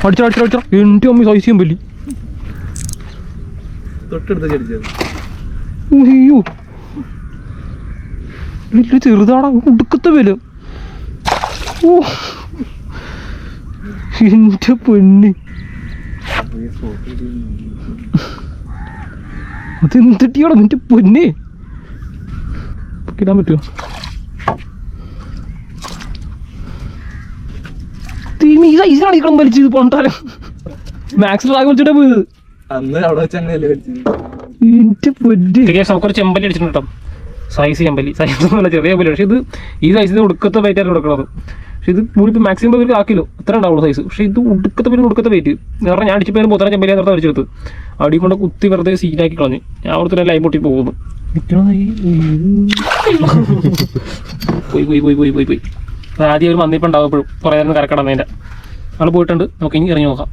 അടിച്ച എൻ്റെ അമ്മ സൈസ് ചെയ്യാൻ പറ്റി. അയ്യോ ചെറുതാടാ ഉടുക്കത്തെ വില. ഓ എൻ്റെ പൊന്നി അതെന്തിട്ടിയോടാ നിന്റെ പൊന്നെ. ഇടാൻ പറ്റുമോ? ഈ സൈസിലാണ് ഈ കളം വലിച്ചത് പോണ്ടാലും മാക്സിൽ ആകെ വലിച്ചിട്ടാ പോയത്. ചെമ്പല്ലി അടിച്ചിട്ടുണ്ട് കേട്ടോ. സൈസ് ചെമ്പല്ലി സൈസ് ചെറിയ ചെമ്പല്ലി. പക്ഷെ ഇത് ഈ സൈസിന് ഉടുക്കത്തെ വെയിറ്റാണ് കൊടുക്കുന്നത്. പക്ഷെ ഇത് കൂടി മാക്സിമം ഒരു 1 കിലോ അത്ര ഉണ്ടാവുള്ളൂ സൈസ്. പക്ഷെ ഇത് ഉടുക്കത്തെ വെയിറ്റ്. കാരണം ഞാൻ അടിച്ചപ്പോൾ പോത്തന ചെമ്പല്ലി നേരത്തെ അടിച്ചെടുത്ത് അടി കൊണ്ട് കുത്തി വെറുതെ സീനാക്കി കളഞ്ഞു. ഞാൻ അവിടുത്തെ ലൈൻ പൊട്ടി പോകുന്നു. പോയി ആദ്യം ഒരു മന്ദിപ്പം ഉണ്ടാവും എപ്പോഴും കുറേ നേരം കരക്കടന്നതിൻ്റെ. നമ്മൾ പോയിട്ടുണ്ട്. നമുക്ക് ഇനി ഇറങ്ങി നോക്കാം.